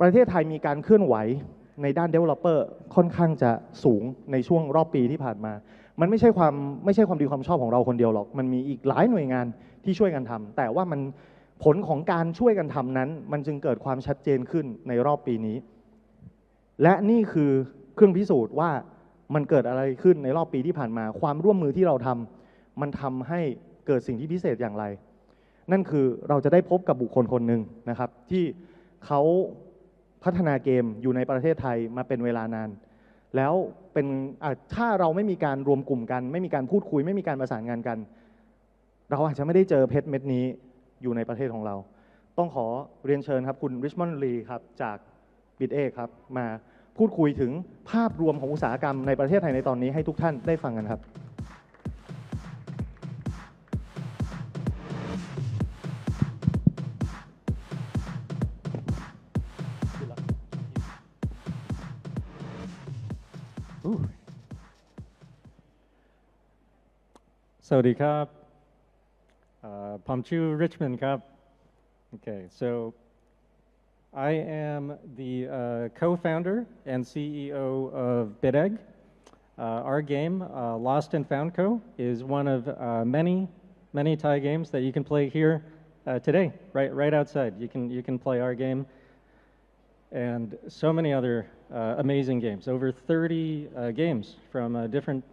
ประเทศไทยมีการเคลื่อนไหวในด้าน developer ค่อนข้างจะสูงในช่วงรอบปีที่ผ่านมามันไม่ใช่ความดีความชอบของเราคนเดียวหรอกมันมีอีกหลายหน่วยงานที่ช่วยกันทำแต่ว่ามันผลของการช่วยกันทำนั้นมันจึงเกิดความชัดเจนขึ้นในรอบปีนี้และนี่คือเครื่องพิสูจน์ว่ามันเกิดอะไรขึ้นในรอบปีที่ผ่านมาความร่วมมือที่เราทำมันทำให้เกิดสิ่งที่พิเศษอย่างไรนั่นคือเราจะได้พบกับบุคคลคนหนึ่งนะครับที่เขาพัฒนาเกมอยู่ในประเทศไทยมาเป็นเวลานานแล้วเป็นถ้าเราไม่มีการรวมกลุ่มกันไม่มีการพูดคุยไม่มีการประสานงานกันเราอาจจะไม่ได้เจอเพชรเม็ดนี้อยู่ในประเทศของเราต้องขอเรียนเชิญครับคุณ Richmon Lee ครับจาก BitX ครับมาพูดคุยถึงภาพรวมของอุตสาหกรรมในประเทศไทยในตอนนี้ให้ทุกท่านได้ฟังกันครับ สวัสดีครับผมชื่อ Richmon ครับ Okay, so I am the co-founder and CEO of BitEgg. Our game, Lost and Found Co., is one of many Thai games that you can play here today, right outside. You can play our game and so many other amazing games. Over 30 games from different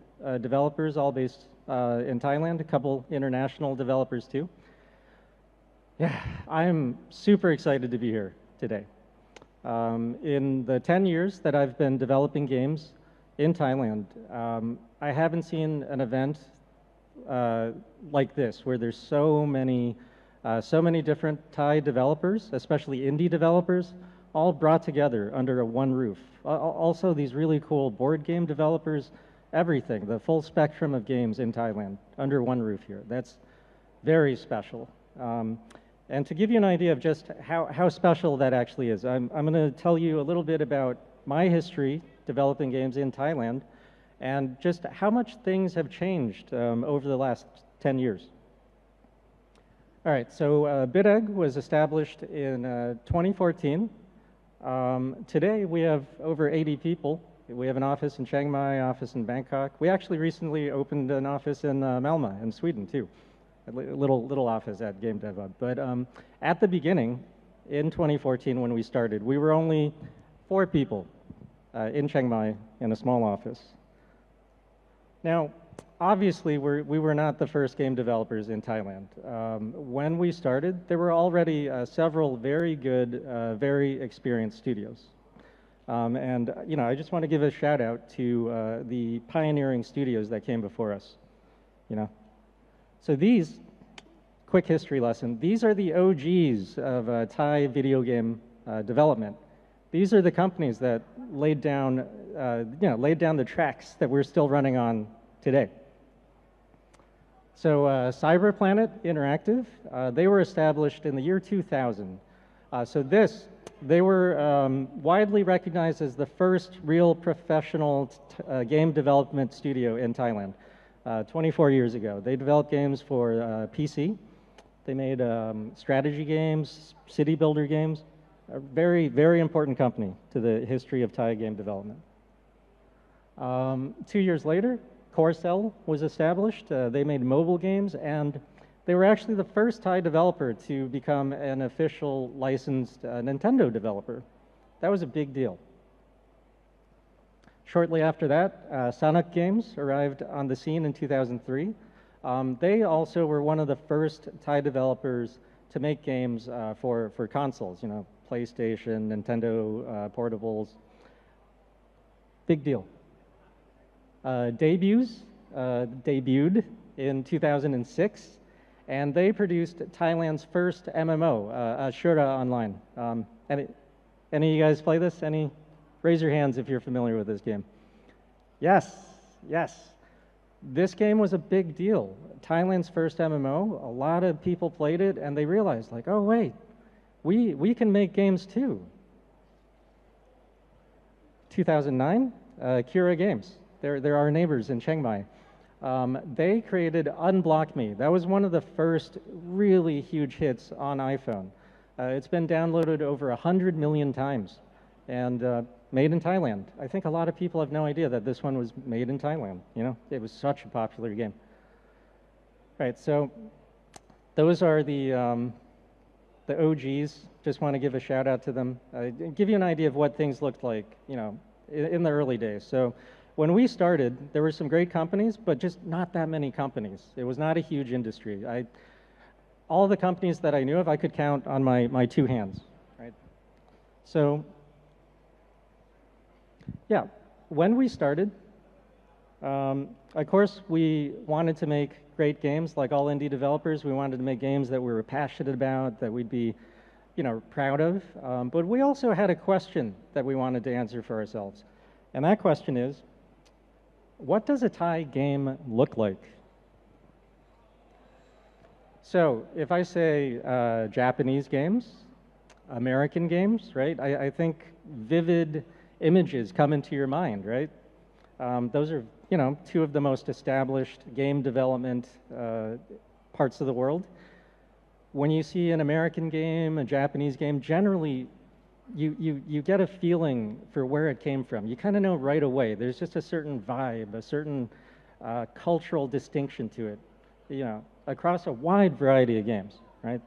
developers, all based in Thailand, a couple international developers too. Yeah, I'm super excited to be here today. In the 10 years that I've been developing games in Thailand, I haven't seen an event like this where there's so many different Thai developers, especially indie developers, all brought together under one roof. Also, these really cool board game developers, everything, the full spectrum of games in Thailand under one roof here. That's very special. And to give you an idea of just how special that actually is, I'm going to tell you a little bit about my history developing games in Thailand and just how much things have changed over the last 10 years. All right, so BitEgg was established in 2014. Today we have over 80 people. We have an office in Chiang Mai, office in Bangkok. We actually recently opened an office in Malmö in Sweden too, a little office at Game Dev Hub. But at the beginning, in 2014 when we started, we were only 4 people in Chiang Mai in a small office. Now, obviously, we were not the first game developers in Thailand. When we started, there were already several very good, very experienced studios. And you know, I just want to give a shout out to the pioneering studios that came before us. You know, so these, quick history lesson. These are the OGs of Thai video game development. These are the companies that laid down the tracks that we're still running on today. So Cyberplanet Interactive, they were established in the year 2000. They were widely recognized as the first real professional game development studio in Thailand 24 years ago. They developed games for PC. They made strategy games, city builder games. A very, very important company to the history of Thai game development. 2 years later, Corcell was established. They made mobile games, and they were actually the first Thai developer to become an official licensed Nintendo developer. That was a big deal. Shortly after that, Sanak Games arrived on the scene in 2003. They also were one of the first Thai developers to make games for consoles, you know, PlayStation, Nintendo portables. Big deal. Debuted in 2006. And they produced Thailand's first MMO, Ashura Online. Any of you guys play this? Raise your hands if you're familiar with this game. Yes. This game was a big deal. Thailand's first MMO. A lot of people played it, and they realized, like, oh wait, we can make games too. 2009, Kira Games. They're our neighbors in Chiang Mai. They created Unblock Me. That was one of the first really huge hits on iPhone. It's been downloaded over 100 million times and made in Thailand. I think a lot of people have no idea that this one was made in Thailand. You know, it was such a popular game. Right, so those are the OGs. Just want to give a shout out to them. Give you an idea of what things looked like, you know, in the early days. So when we started, there were some great companies, but just not that many companies. It was not a huge industry. All the companies that I knew of, I could count on my two hands, right? So, yeah, when we started, of course, we wanted to make great games like all indie developers. We wanted to make games that we were passionate about, that we'd be, you know, proud of. But we also had a question that we wanted to answer for ourselves. And that question is, what does a Thai game look like? So if I say Japanese games, American games, right? I think vivid images come into your mind, right? Those are, you know, two of the most established game development parts of the world. When you see an American game, a Japanese game, generally you get a feeling for where it came from. You kind of know right away. There's just a certain vibe, a certain cultural distinction to it, you know, across a wide variety of games, right?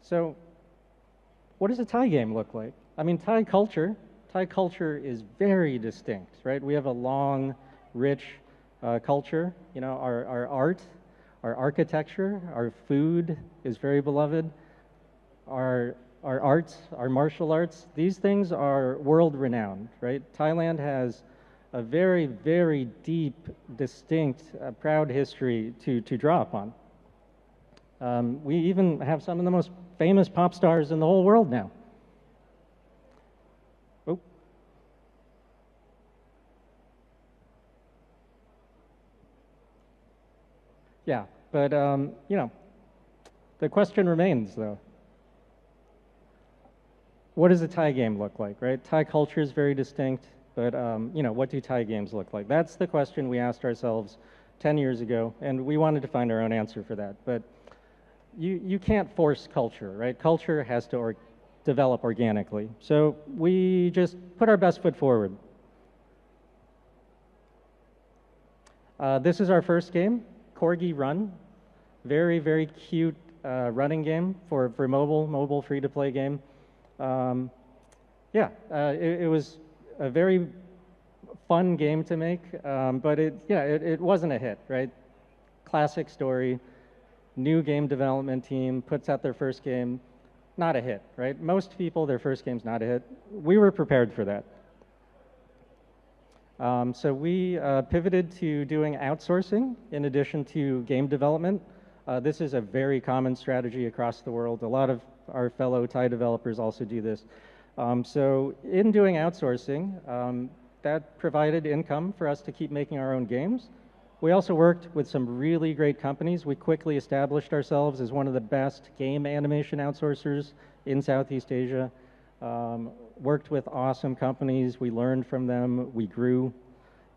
So what does a Thai game look like? I mean, Thai culture is very distinct, right? We have a long, rich culture. You know, our art, our architecture, our food is very beloved. Our arts, our martial arts, these things are world-renowned, right? Thailand has a very, very deep, distinct, proud history to draw upon. We even have some of the most famous pop stars in the whole world now. Oh. Yeah, but you know, the question remains though. What does a Thai game look like, right? Thai culture is very distinct, but you know, what do Thai games look like? That's the question we asked ourselves 10 years ago, and we wanted to find our own answer for that. But you can't force culture, right? Culture has to develop organically. So we just put our best foot forward. This is our first game, Corgi Run. Very, very cute running game for mobile free-to-play game. It was a very fun game to make, but it wasn't a hit, right? Classic story, new game development team puts out their first game, not a hit, right? Most people, their first game's not a hit. We were prepared for that. So we pivoted to doing outsourcing in addition to game development. This is a very common strategy across the world. A lot of our fellow Thai developers also do this. So in doing outsourcing, that provided income for us to keep making our own games. We also worked with some really great companies. We quickly established ourselves as one of the best game animation outsourcers in Southeast Asia. Worked with awesome companies. We learned from them. We grew,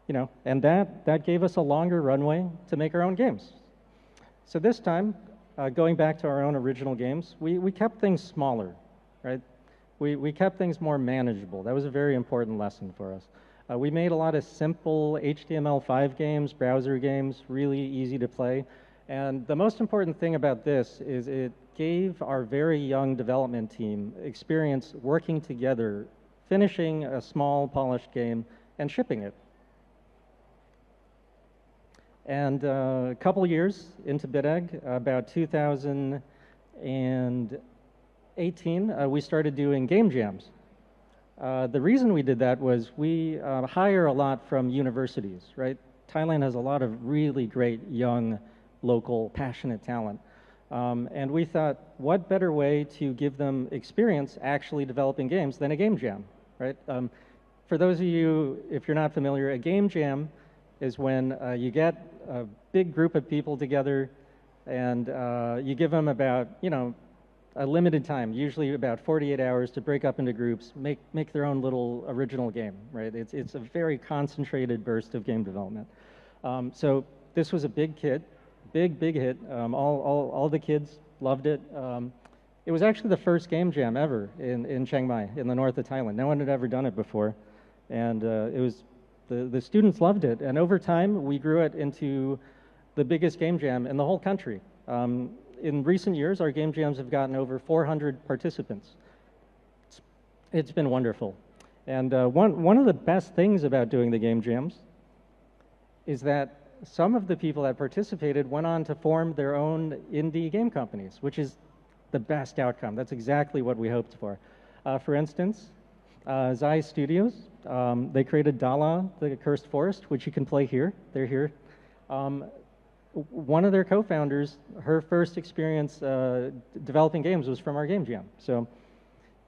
you know, and that gave us a longer runway to make our own games. So this time, going back to our own original games, we kept things smaller, right? We kept things more manageable. That was a very important lesson for us. We made a lot of simple HTML5 games, browser games, really easy to play. And the most important thing about this is it gave our very young development team experience working together, finishing a small, polished game, and shipping it. And a couple years into BitEgg, about 2018, we started doing game jams. The reason we did that was we hire a lot from universities, right? Thailand has a lot of really great young, local, passionate talent. And we thought, what better way to give them experience actually developing games than a game jam, right? For those of you, if you're not familiar, a game jam is when you get a big group of people together and you give them about, you know, a limited time, usually about 48 hours, to break up into groups, make their own little original game, right? It's a very concentrated burst of game development. So this was a big hit. Big hit. All the kids loved it. It was actually the first game jam ever in Chiang Mai, in the north of Thailand. No one had ever done it before. And the students loved it. And over time, we grew it into the biggest game jam in the whole country. In recent years, our game jams have gotten over 400 participants. It's been wonderful. And one of the best things about doing the game jams is that some of the people that participated went on to form their own indie game companies, which is the best outcome. That's exactly what we hoped for. For instance, Zai Studios, they created Dala, the Cursed Forest, which you can play here. They're here. One of their co-founders, her first experience developing games was from our game jam. So,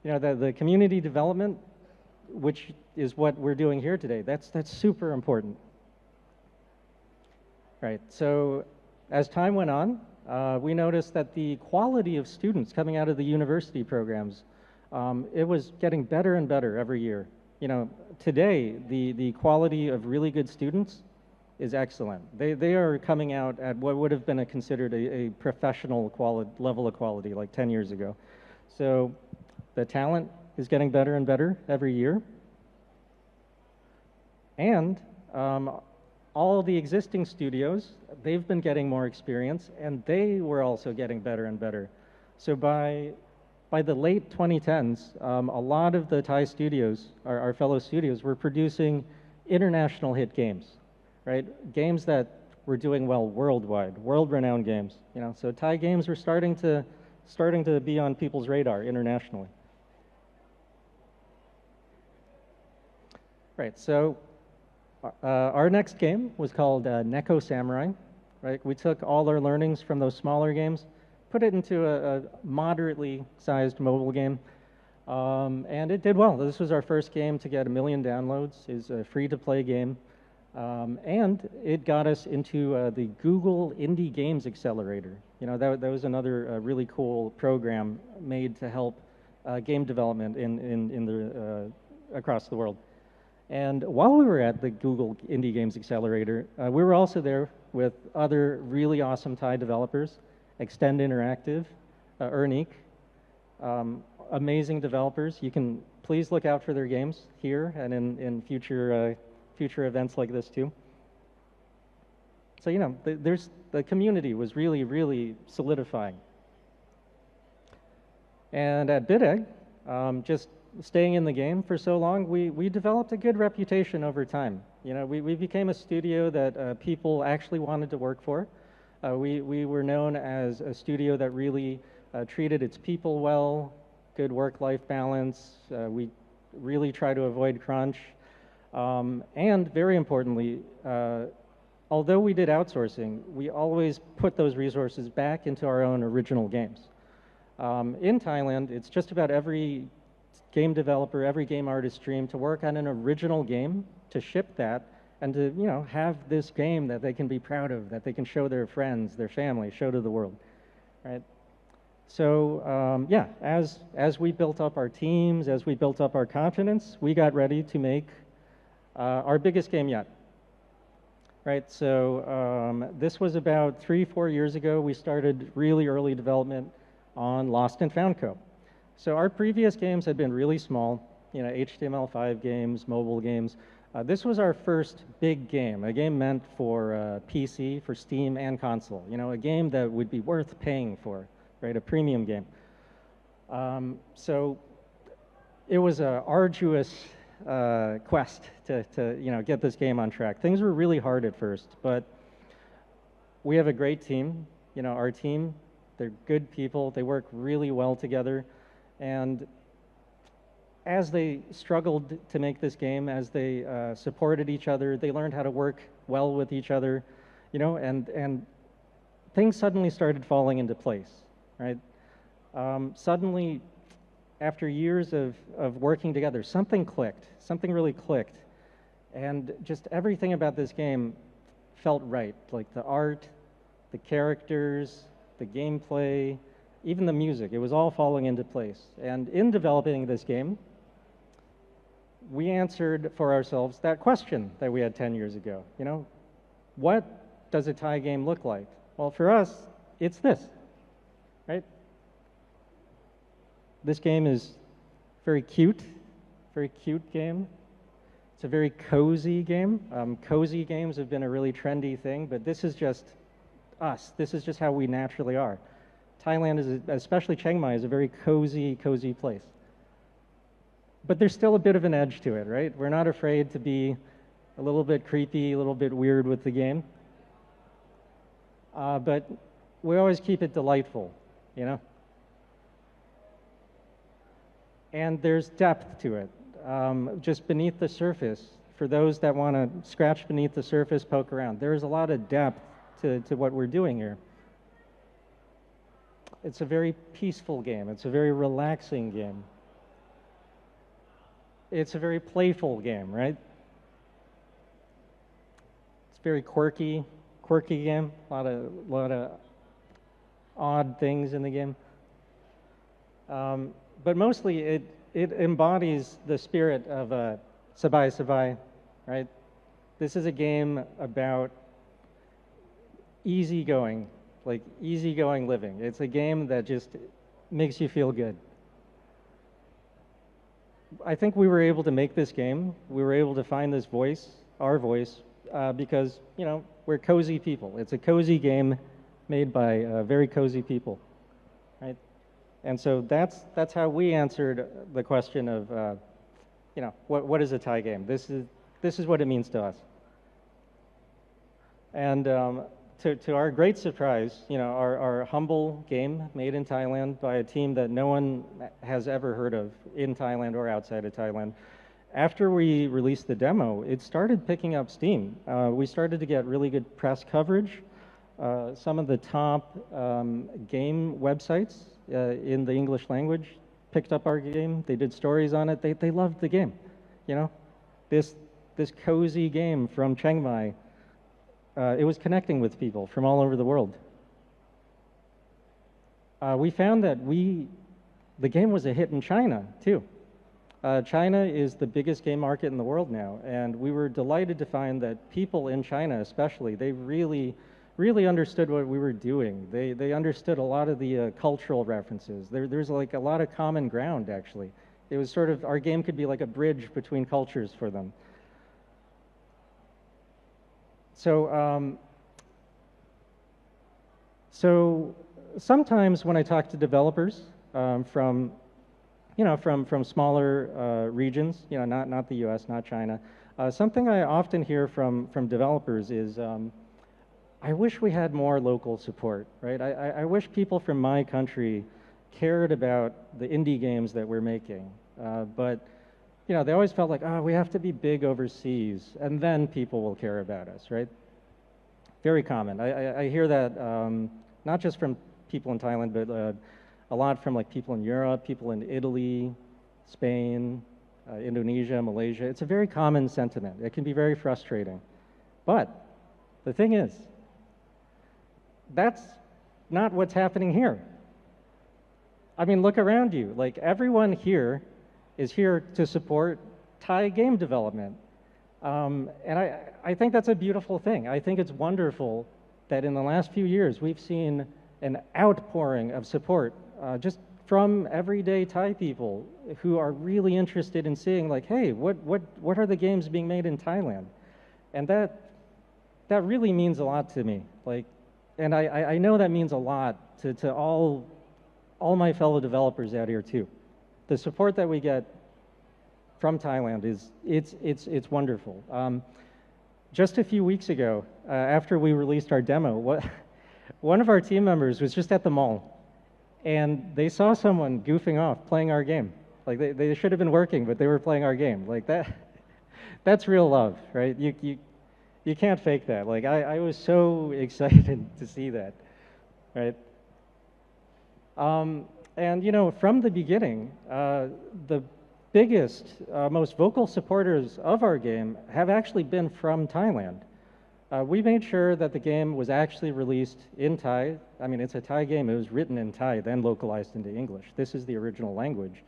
you know, the community development, which is what we're doing here today, that's super important. Right, so as time went on, we noticed that the quality of students coming out of the university programs, it was getting better and better every year. You know, today, the quality of really good students is excellent. They are coming out at what would have been considered a professional level of quality like 10 years ago. So the talent is getting better and better every year. And all the existing studios, they've been getting more experience, and they were also getting better and better. So by the late 2010s, a lot of the Thai studios, our fellow studios, were producing international hit games, right? Games that were doing well worldwide, world-renowned games. You know, so Thai games were starting to be on people's radar internationally. Right. So. Our next game was called Neko Samurai, right? We took all our learnings from those smaller games, put it into a moderately sized mobile game, and it did well. This was our first game to get 1 million downloads. It's a free-to-play game, and it got us into the Google Indie Games Accelerator. You know, that was another really cool program made to help game development across the world. And while we were at the Google Indie Games Accelerator, we were also there with other really awesome Thai developers, Extend Interactive, Ernique, amazing developers. You can please look out for their games here and in future events like this too. So, you know, the community was really, really solidifying. And at BitEgg, just staying in the game for so long, we developed a good reputation over time. You know, we became a studio that people actually wanted to work for. We were known as a studio that really treated its people well, good work-life balance. We really try to avoid crunch. And very importantly, although we did outsourcing, we always put those resources back into our own original games. In Thailand, it's just about every game developer, every game artist dream to work on an original game, to ship that, and to, you know, have this game that they can be proud of, that they can show their friends, their family, show to the world, right? So yeah, as we built up our teams, as we built up our confidence, we got ready to make our biggest game yet, right? So this was about 3-4 years ago. We started really early development on Lost and Found Co. So our previous games had been really small, you know, HTML5 games, mobile games. This was our first big game, a game meant for PC, for Steam and console. You know, a game that would be worth paying for, right? A premium game. So it was an arduous quest to you know, get this game on track. Things were really hard at first, but we have a great team. You know, our team, they're good people. They work really well together. And as they struggled to make this game, as they supported each other, they learned how to work well with each other, you know, and things suddenly started falling into place, right? Suddenly, after years of working together, something clicked, something really clicked. And just everything about this game felt right, like the art, the characters, the gameplay, even the music, it was all falling into place. And in developing this game, we answered for ourselves that question that we had 10 years ago. You know, what does a Thai game look like? Well, for us, it's this, right? This game is very cute game. It's a very cozy game. Cozy games have been a really trendy thing, but this is just us. This is just how we naturally are. Thailand is, especially Chiang Mai, is a very cozy place. But there's still a bit of an edge to it, right? We're not afraid to be a little bit creepy, a little bit weird with the game. But we always keep it delightful, you know? And there's depth to it, just beneath the surface. For those that want to scratch beneath the surface, poke around, there's a lot of depth to what we're doing here. It's a very peaceful game. It's a very relaxing game. It's a very playful game, right? It's very quirky game. A lot of odd things in the game. But mostly it embodies the spirit of Sabai Sabai, right? This is a game about easygoing living. It's a game that just makes you feel good. I think we were able to make this game. We were able to find this voice, our voice, because, you know, we're cozy people. It's a cozy game made by very cozy people, right? And so that's how we answered the question of, you know, what is a Thai game? This is what it means to us. And to our great surprise, you know, our humble game made in Thailand by a team that no one has ever heard of in Thailand or outside of Thailand. After we released the demo, it started picking up steam. We started to get really good press coverage. Some of the top game websites in the English language picked up our game. They did stories on it. They loved the game. You know, this cozy game from Chiang Mai. It was connecting with people from all over the world. We found that the game was a hit in China too. China is the biggest game market in the world now, and we were delighted to find that people in China especially, they really understood what we were doing. They understood a lot of the cultural references. There's like a lot of common ground, actually. It was sort of, our game could be like a bridge between cultures for them. So sometimes when I talk to developers from smaller regions, you know, not the U.S., not China, something I often hear from developers is, I wish we had more local support, right? I wish people from my country cared about the indie games that we're making, but you know, they always felt like, oh, we have to be big overseas, and then people will care about us, right? Very common. I hear that not just from people in Thailand, but a lot from like people in Europe, people in Italy, Spain, Indonesia, Malaysia. It's a very common sentiment. It can be very frustrating. But the thing is, that's not what's happening here. I mean, look around you. Like, everyone here is here to support Thai game development. And I think that's a beautiful thing. I think it's wonderful that in the last few years we've seen an outpouring of support just from everyday Thai people who are really interested in seeing, like, hey, what are the games being made in Thailand? And that really means a lot to me. Like, and I know that means a lot to all my fellow developers out here too. The support that we get from Thailand it's wonderful. Just a few weeks ago, after we released our demo, one of our team members was just at the mall, and they saw someone goofing off playing our game. Like, they should have been working, but they were playing our game. Like, that's real love, right? You can't fake that. Like, I was so excited to see that, right? And you know, from the beginning, the biggest, most vocal supporters of our game have actually been from Thailand. We made sure that the game was actually released in Thai. I mean, it's a Thai game. It was written in Thai, then localized into English. This is the original language.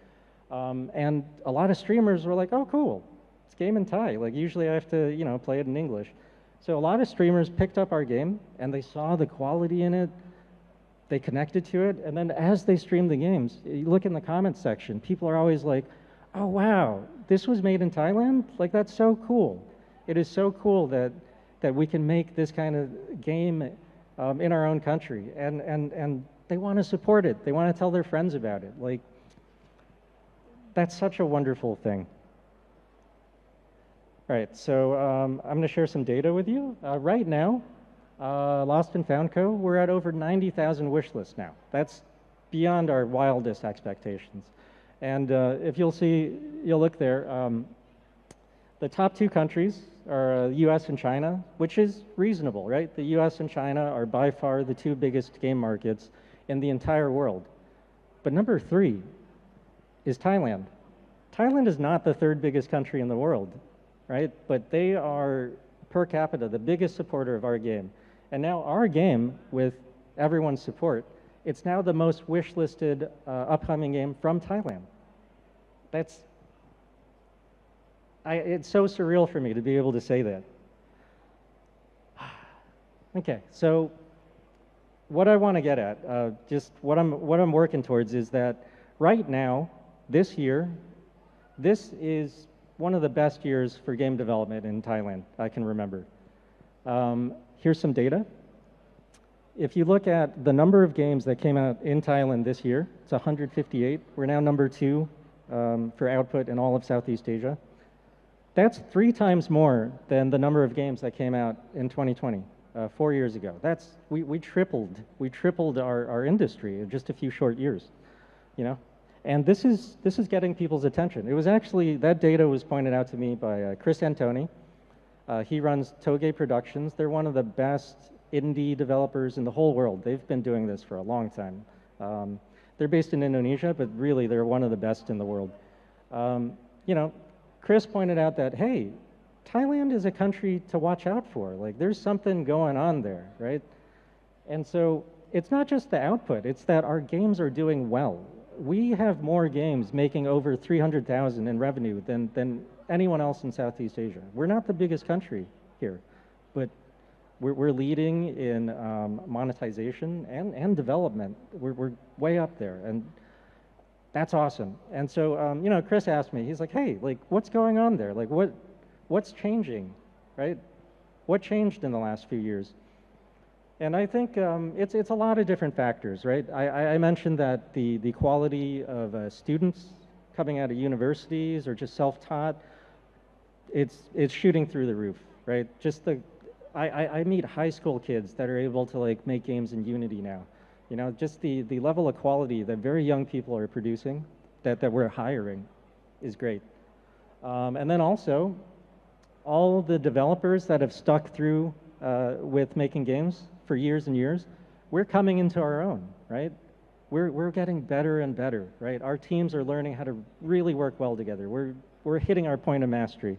And a lot of streamers were like, oh, cool, it's a game in Thai. Like, usually I have to, you know, play it in English. So a lot of streamers picked up our game, and they saw the quality in it. they connected to it, and then as they stream the games, you look in the comments section, people are always like, oh wow, this was made in Thailand? Like, that's so cool. It is so cool that we can make this kind of game in our own country, and they want to support it. They want to tell their friends about it. Like, that's such a wonderful thing. All right, so I'm going to share some data with you. Right now, Lost and Found Co., we're at over 90,000 wish lists now. That's beyond our wildest expectations. And if you'll see, you'll look there, the top two countries are US and China, which is reasonable, right? The US and China are by far the two biggest game markets in the entire world. But number 3 is Thailand. Thailand is not the 3rd biggest country in the world, right? But they are, per capita, the biggest supporter of our game. And now our game, with everyone's support, it's now the most wish-listed upcoming game from Thailand. It's so surreal for me to be able to say that. Okay, so what I want to get at, just what I'm working towards is that right now, this year, this is one of the best years for game development in Thailand I can remember. Here's some data. If you look at the number of games that came out in Thailand this year, it's 158. We're now number 2 for output in all of Southeast Asia. That's 3 times more than the number of games that came out in 2020, 4 years ago. We tripled our industry in just a few short years, you know? And this is getting people's attention. It was actually, that data was pointed out to me by Chris Antoni. He runs Toge Productions. They're one of the best indie developers in the whole world. They've been doing this for a long time. They're based in Indonesia, but really they're one of the best in the world. You know, Chris pointed out that, hey, Thailand is a country to watch out for. Like, there's something going on there, right? And so it's not just the output, it's that our games are doing well. We have more games making over 300,000 in revenue than anyone else in Southeast Asia. We're not the biggest country here, but we're leading in monetization and development. We're way up there, and that's awesome. And so, you know, Chris asked me, he's like, hey, like, what's going on there? Like, what's changing, right? What changed in the last few years? And I think it's a lot of different factors, right? I mentioned that the quality of students coming out of universities or just self-taught, it's shooting through the roof, right? Just I meet high school kids that are able to like make games in Unity now. You know, just the level of quality that very young people are producing, that we're hiring, is great. And then also, all the developers that have stuck through with making games for years and years, we're coming into our own, right? We're getting better and better, right? Our teams are learning how to really work well together. We're hitting our point of mastery.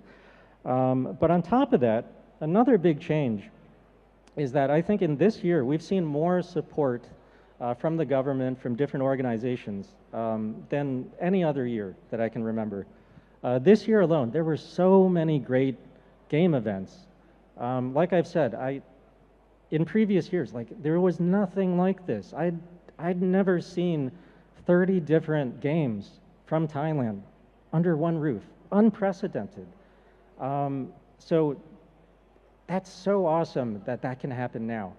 But on top of that, another big change is that I think in this year, we've seen more support from the government, from different organizations, than any other year that I can remember. This year alone, there were so many great game events. Like I've said, in previous years, like, there was nothing like this. I'd never seen 30 different games from Thailand under one roof, unprecedented. So that's so awesome that can happen now.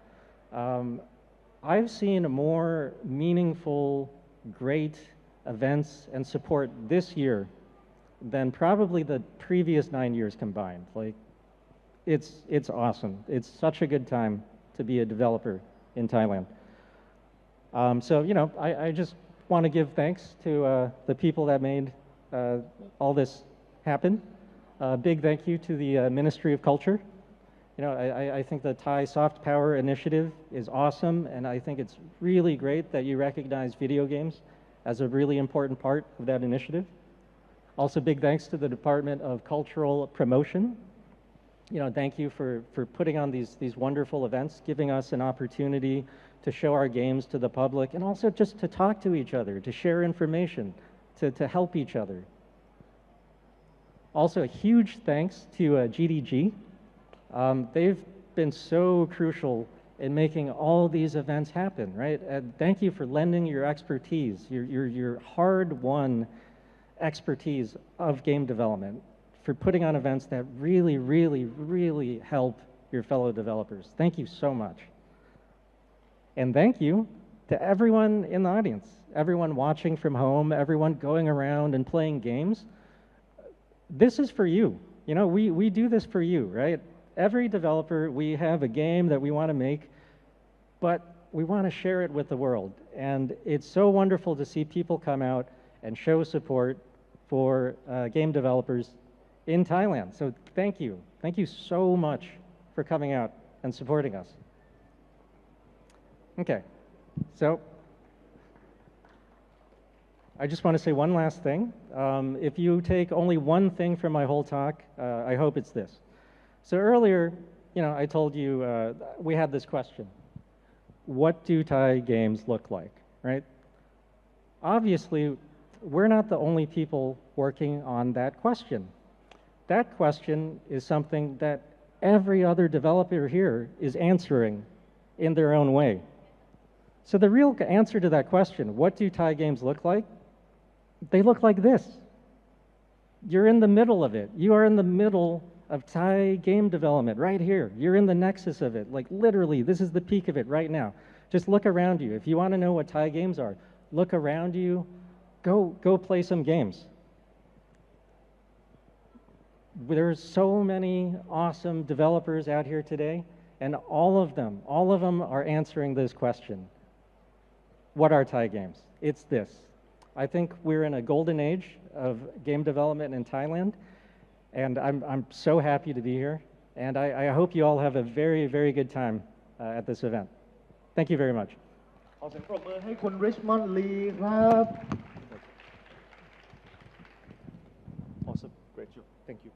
I've seen more meaningful, great events and support this year than probably the previous 9 years combined. Like, it's awesome. It's such a good time to be a developer in Thailand. So, you know, I just want to give thanks to the people that made all this happen. Big thank you to the Ministry of Culture. You know, I think the Thai Soft Power Initiative is awesome, and I think it's really great that you recognize video games as a really important part of that initiative. Also, big thanks to the Department of Cultural Promotion. You know, thank you for putting on these wonderful events, giving us an opportunity to show our games to the public, and also just to talk to each other, to share information, to help each other. Also, a huge thanks to GDG. They've been so crucial in making all these events happen, right? And thank you for lending your expertise, your hard-won expertise of game development, for putting on events that really, really, really help your fellow developers. Thank you so much. And thank you to everyone in the audience, everyone watching from home, everyone going around and playing games. This is for you. You know, we do this for you, right? Every developer, we have a game that we want to make, but we want to share it with the world. And it's so wonderful to see people come out and show support for game developers in Thailand. So thank you. Thank you so much for coming out and supporting us. Okay, so I just want to say one last thing. If you take only one thing from my whole talk, I hope it's this. So earlier, you know, I told you we had this question. What do Thai games look like, right? Obviously, we're not the only people working on that question. That question is something that every other developer here is answering in their own way. So the real answer to that question, what do Thai games look like? They look like this. You're in the middle of it. You are in the middle of Thai game development right here. You're in the nexus of it. Like literally, this is the peak of it right now. Just look around you. If you want to know what Thai games are, look around you. Go play some games. There's so many awesome developers out here today, and all of them are answering this question. What are Thai games? It's this. I think we're in a golden age of game development in Thailand, and I'm so happy to be here, and I hope you all have a very, very good time at this event. Thank you very much. ขอเสียงปรบมือให้คุณ Richmon Lee ครับ Awesome, great job, thank you.